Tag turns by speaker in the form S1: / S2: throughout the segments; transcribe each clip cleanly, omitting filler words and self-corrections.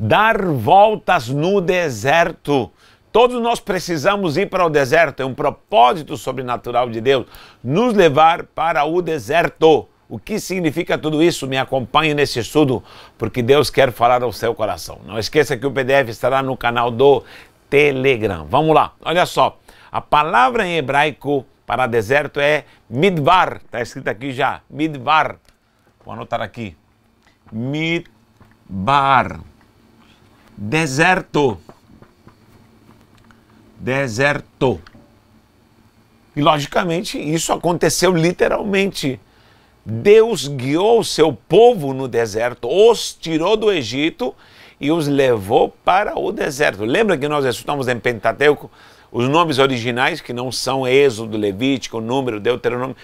S1: dar voltas no deserto. Todos nós precisamos ir para o deserto, é um propósito sobrenatural de Deus, nos levar para o deserto. O que significa tudo isso? Me acompanhe nesse estudo, porque Deus quer falar ao seu coração. Não esqueça que o PDF estará no canal do Telegram. Vamos lá, olha só. A palavra em hebraico para deserto é midbar. Está escrito aqui já, midbar. Vou anotar aqui. Midbar. Deserto. Deserto. E logicamente isso aconteceu literalmente. Deus guiou o seu povo no deserto, os tirou do Egito e os levou para o deserto. Lembra que nós estudamos em Pentateuco os nomes originais, que não são Êxodo, Levítico, Número, Deuteronômio,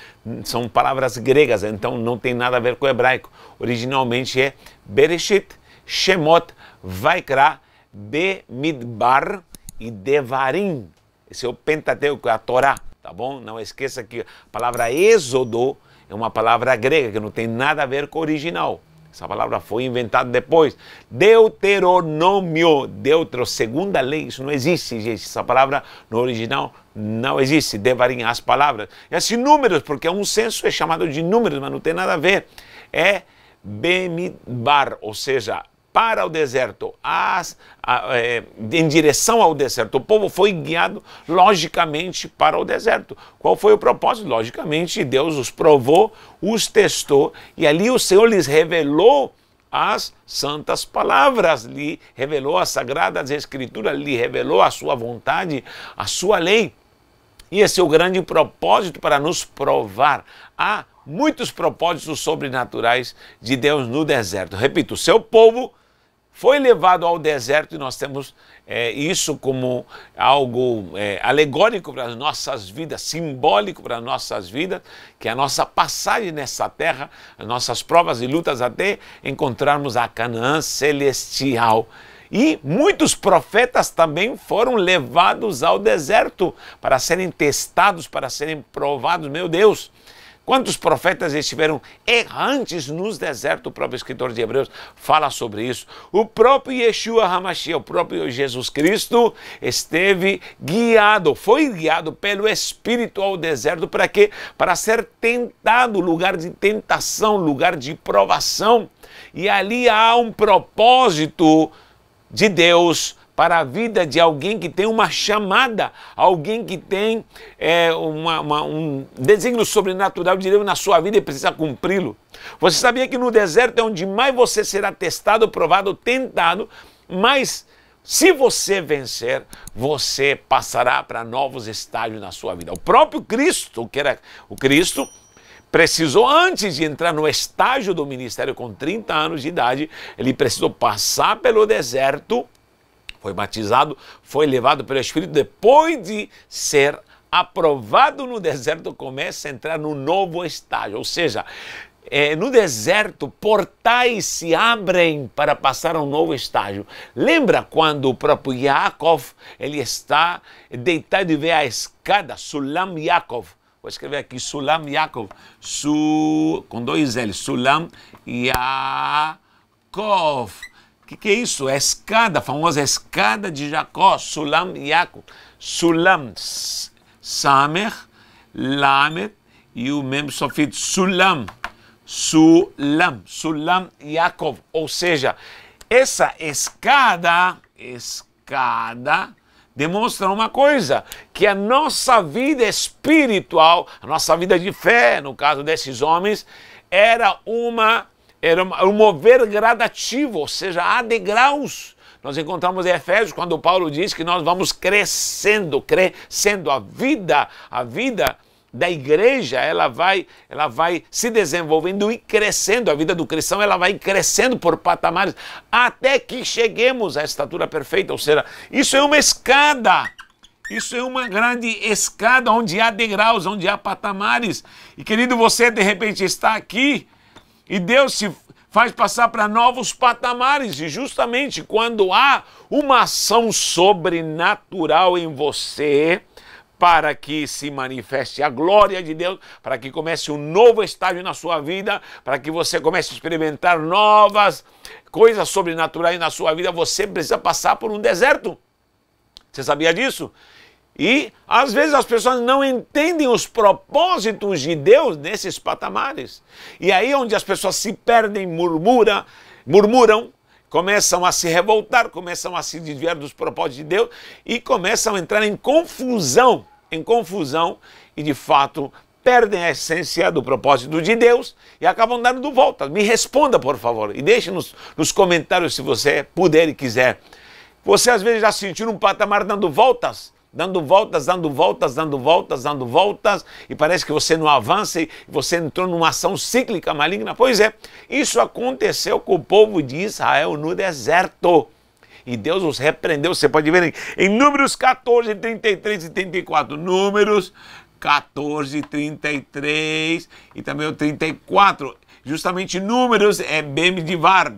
S1: são palavras gregas, então não tem nada a ver com o hebraico. Originalmente é Bereshit, Shemot, Vaikra, Bemidbar e Devarim. Esse é o Pentateuco, é a Torá, tá bom? Não esqueça que a palavra Êxodo é uma palavra grega que não tem nada a ver com o original. Essa palavra foi inventada depois. Deuteronômio, segunda lei, isso não existe, gente. Essa palavra no original não existe. Devarim, as palavras. E assim, números, porque um censo é chamado de números, mas não tem nada a ver. É Bemidbar, ou seja, para o deserto, em direção ao deserto. O povo foi guiado, logicamente, para o deserto. Qual foi o propósito? Logicamente, Deus os provou, os testou, e ali o Senhor lhes revelou as santas palavras, lhe revelou as sagradas escrituras, lhe revelou a sua vontade, a sua lei. E esse é o grande propósito para nos provar. Há muitos propósitos sobrenaturais de Deus no deserto. Repito, o seu povo foi levado ao deserto e nós temos isso como algo alegórico para as nossas vidas, simbólico para as nossas vidas, que é a nossa passagem nessa terra, as nossas provas e lutas até encontrarmos a Canaã celestial. E muitos profetas também foram levados ao deserto para serem testados, para serem provados. Meu Deus! Quantos profetas estiveram errantes nos desertos? O próprio escritor de Hebreus fala sobre isso. O próprio Yeshua HaMashiach, o próprio Jesus Cristo, foi guiado pelo Espírito ao deserto. Para quê? Para ser tentado, lugar de tentação, lugar de provação. E ali há um propósito de Deus para a vida de alguém que tem uma chamada, alguém que tem um desígnio sobrenatural de Deus na sua vida e precisa cumpri-lo. Você sabia que no deserto é onde mais você será testado, provado, tentado, mas se você vencer, você passará para novos estágios na sua vida. O próprio Cristo, que era o Cristo, precisou, antes de entrar no estágio do ministério com 30 anos de idade, ele precisou passar pelo deserto, foi batizado, foi levado pelo Espírito, depois de ser aprovado no deserto, começa a entrar no novo estágio. Ou seja, no deserto, portais se abrem para passar a um novo estágio. Lembra quando o próprio Yaakov, ele está deitado e vê a escada, Sulam Yaakov. Vou escrever aqui, Sulam Yaakov, com dois L, Sulam Yaakov. O que é isso? É a escada, a famosa escada de Jacó, Sulam Yaakov. Sulam, Samer, Lamed e o mesmo sofito, Sulam. Sulam Yaakov. Ou seja, essa escada demonstra uma coisa, que a nossa vida espiritual, a nossa vida de fé, no caso desses homens, era um mover gradativo, ou seja, há degraus. Nós encontramos em Efésios, quando Paulo diz que nós vamos crescendo a vida da igreja, ela vai se desenvolvendo e crescendo. A vida do cristão, ela vai crescendo por patamares, até que cheguemos à estatura perfeita. Ou seja, isso é uma escada. Isso é uma grande escada, onde há degraus, onde há patamares. E querido, você de repente está aqui, e Deus se faz passar para novos patamares. E justamente quando há uma ação sobrenatural em você, para que se manifeste a glória de Deus, para que comece um novo estágio na sua vida, para que você comece a experimentar novas coisas sobrenaturais na sua vida, você precisa passar por um deserto. Você sabia disso? E às vezes as pessoas não entendem os propósitos de Deus nesses patamares. E aí onde as pessoas se perdem, murmuram, começam a se revoltar, começam a se desviar dos propósitos de Deus e começam a entrar em confusão e de fato perdem a essência do propósito de Deus e acabam dando voltas. Me responda, por favor, e deixe nos comentários se você puder e quiser. Você às vezes já sentiu um patamar dando voltas, e parece que você não avança e você entrou numa ação cíclica maligna? Pois é, isso aconteceu com o povo de Israel no deserto. E Deus os repreendeu. Você pode ver em Números 14, 33 e 34. Números 14, 33 e também o 34. Justamente Números é Bemidbar.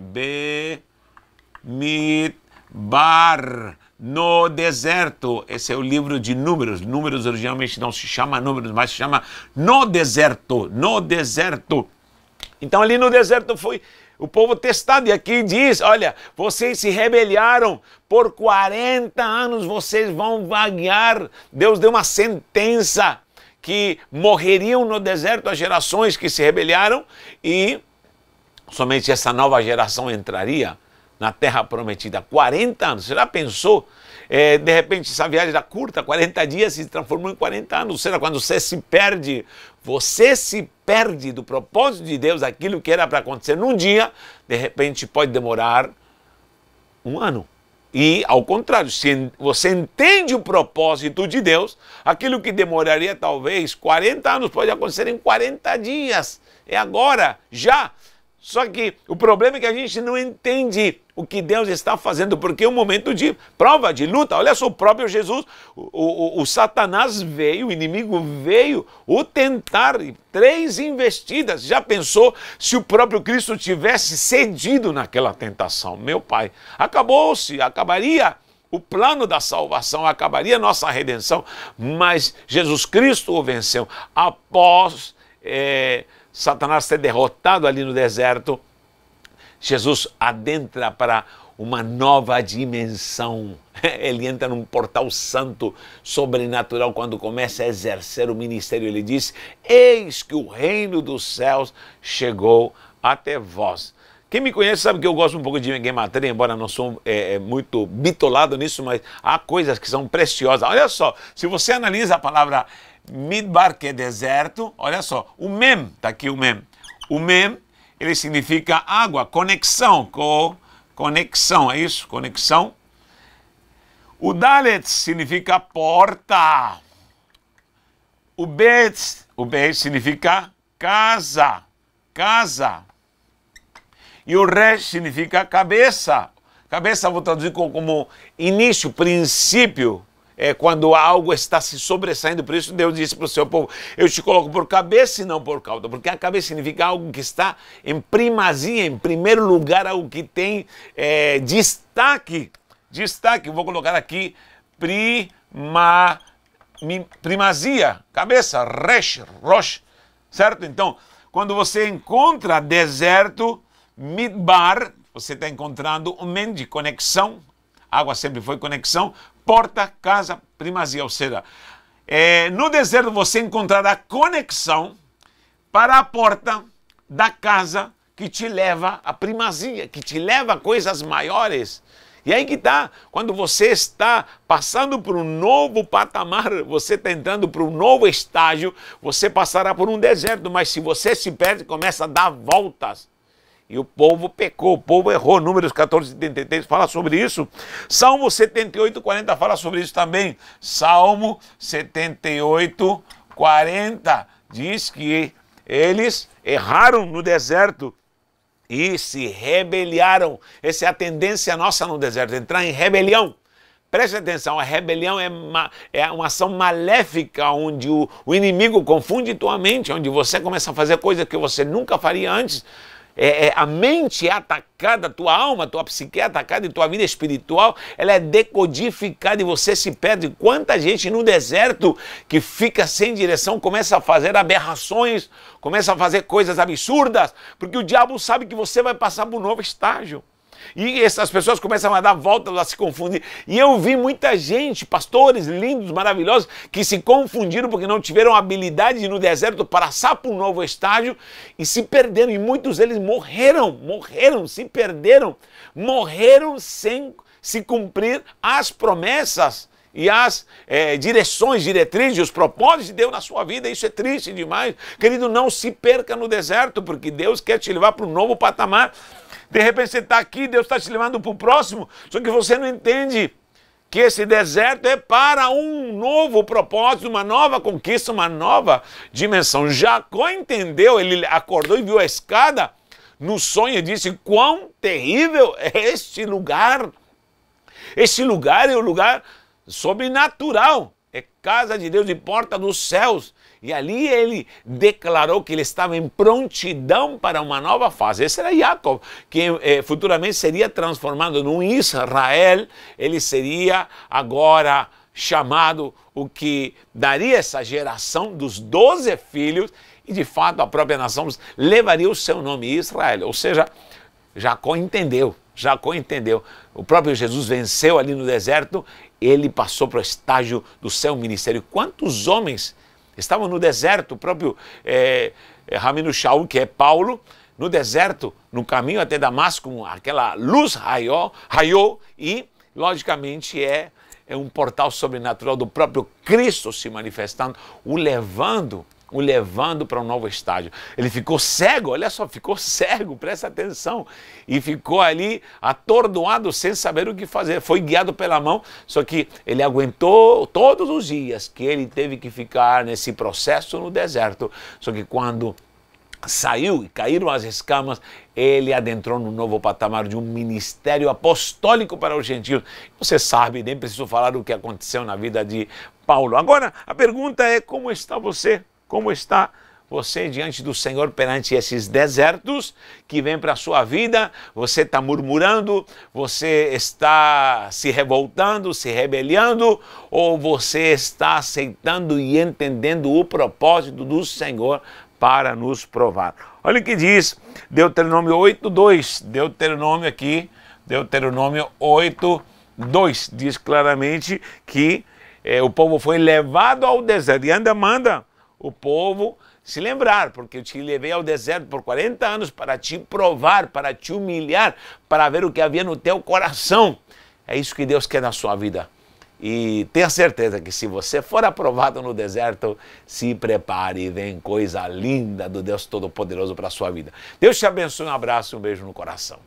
S1: Bemidbar. No deserto. Esse é o livro de Números. Números originalmente não se chama Números, mas se chama No Deserto. No Deserto. Então ali no deserto foi o povo testado, e aqui diz, olha, vocês se rebelaram, por 40 anos vocês vão vaguear. Deus deu uma sentença que morreriam no deserto as gerações que se rebelaram e somente essa nova geração entraria na terra prometida. 40 anos, você já pensou? De repente essa viagem era curta, 40 dias se transformou em 40 anos. Ou seja, quando você se perde do propósito de Deus, aquilo que era para acontecer num dia, de repente pode demorar um ano. E ao contrário, se você entende o propósito de Deus, aquilo que demoraria talvez 40 anos pode acontecer em 40 dias. É agora, já. Só que o problema é que a gente não entende o que Deus está fazendo, porque é um momento de prova, de luta. Olha só, o próprio Jesus, o Satanás veio, o inimigo veio o tentar, 3 investidas. Já pensou se o próprio Cristo tivesse cedido naquela tentação? Meu Pai, acabaria o plano da salvação, acabaria a nossa redenção, mas Jesus Cristo o venceu. Após Satanás ser derrotado ali no deserto, Jesus adentra para uma nova dimensão. Ele entra num portal santo, sobrenatural, quando começa a exercer o ministério. Ele diz, eis que o reino dos céus chegou até vós. Quem me conhece sabe que eu gosto um pouco de gematria, embora não sou muito bitolado nisso, mas há coisas que são preciosas. Olha só, se você analisa a palavra Midbar, que é deserto, olha só, o Mem, está aqui o Mem. O Mem, ele significa água, conexão, conexão, é isso? Conexão. O Dalet significa porta. O Bet significa casa, casa. E o Resh significa cabeça. Cabeça vou traduzir como início, princípio. É quando algo está se sobressaindo. Por isso Deus disse para o seu povo, eu te coloco por cabeça e não por cauda, porque a cabeça significa algo que está em primazia, em primeiro lugar, algo que tem destaque, vou colocar aqui, primazia, cabeça, resh, rosh, certo? Então, quando você encontra deserto, midbar, você está encontrando um men de conexão, água sempre foi conexão, porta, casa, primazia, ou seja, no deserto você encontrará conexão para a porta da casa que te leva à primazia, que te leva a coisas maiores. E aí que está, quando você está passando por um novo patamar, você está entrando para um novo estágio, você passará por um deserto, mas se você se perde, começa a dar voltas. E o povo pecou, o povo errou. Números 14, 73 fala sobre isso. Salmo 78, 40 fala sobre isso também. Salmo 78, 40 diz que eles erraram no deserto e se rebelaram. Essa é a tendência nossa no deserto, entrar em rebelião. Preste atenção, a rebelião é uma ação maléfica, onde o inimigo confunde tua mente, onde você começa a fazer coisas que você nunca faria antes. a mente é atacada, a tua alma, a tua psique é atacada e tua vida espiritual, ela é decodificada e você se perde. Quanta gente no deserto que fica sem direção, começa a fazer aberrações, começa a fazer coisas absurdas, porque o diabo sabe que você vai passar por um novo estágio. E essas pessoas começam a dar voltas, a se confundir. E eu vi muita gente, pastores lindos, maravilhosos, que se confundiram porque não tiveram habilidade no deserto para passar para um novo estágio e se perderam. E muitos deles morreram, se perderam, morreram sem se cumprir as promessas e as diretrizes, os propósitos de Deus na sua vida. Isso é triste demais. Querido, não se perca no deserto, porque Deus quer te levar para um novo patamar. De repente você está aqui, Deus está te levando para o próximo, só que você não entende que esse deserto é para um novo propósito, uma nova conquista, uma nova dimensão. Jacó entendeu, ele acordou e viu a escada no sonho e disse: quão terrível é este lugar! Este lugar é um lugar sobrenatural, é casa de Deus e porta dos céus. E ali ele declarou que ele estava em prontidão para uma nova fase. Esse era Jacob, que futuramente seria transformado num Israel. Ele seria agora chamado o que daria essa geração dos 12 filhos. E de fato a própria nação levaria o seu nome, Israel. Ou seja, Jacó entendeu. O próprio Jesus venceu ali no deserto. Ele passou para o estágio do seu ministério. Quantos homens estavam no deserto? O próprio Ramiro Shaul, que é Paulo, no deserto, no caminho até Damasco, aquela luz raiou e, logicamente, é um portal sobrenatural do próprio Cristo se manifestando, o levando para um novo estágio. Ele ficou cego, olha só, ficou cego, presta atenção, e ficou ali atordoado, sem saber o que fazer. Foi guiado pela mão, só que ele aguentou todos os dias que ele teve que ficar nesse processo no deserto. Só que quando saiu e caíram as escamas, ele adentrou num novo patamar de um ministério apostólico para os gentios. Você sabe, nem preciso falar do que aconteceu na vida de Paulo. Agora, a pergunta é: como está você? Como está você diante do Senhor perante esses desertos que vêm para a sua vida? Você está murmurando? Você está se revoltando, se rebelando? Ou você está aceitando e entendendo o propósito do Senhor para nos provar? Olha o que diz Deuteronômio 8:2. Deuteronômio 8:2 diz claramente que o povo foi levado ao deserto e ainda manda o povo se lembrar, porque eu te levei ao deserto por 40 anos para te provar, para te humilhar, para ver o que havia no teu coração. É isso que Deus quer na sua vida. E tenha certeza que se você for aprovado no deserto, se prepare e vem coisa linda do Deus Todo-Poderoso para a sua vida. Deus te abençoe, um abraço e um beijo no coração.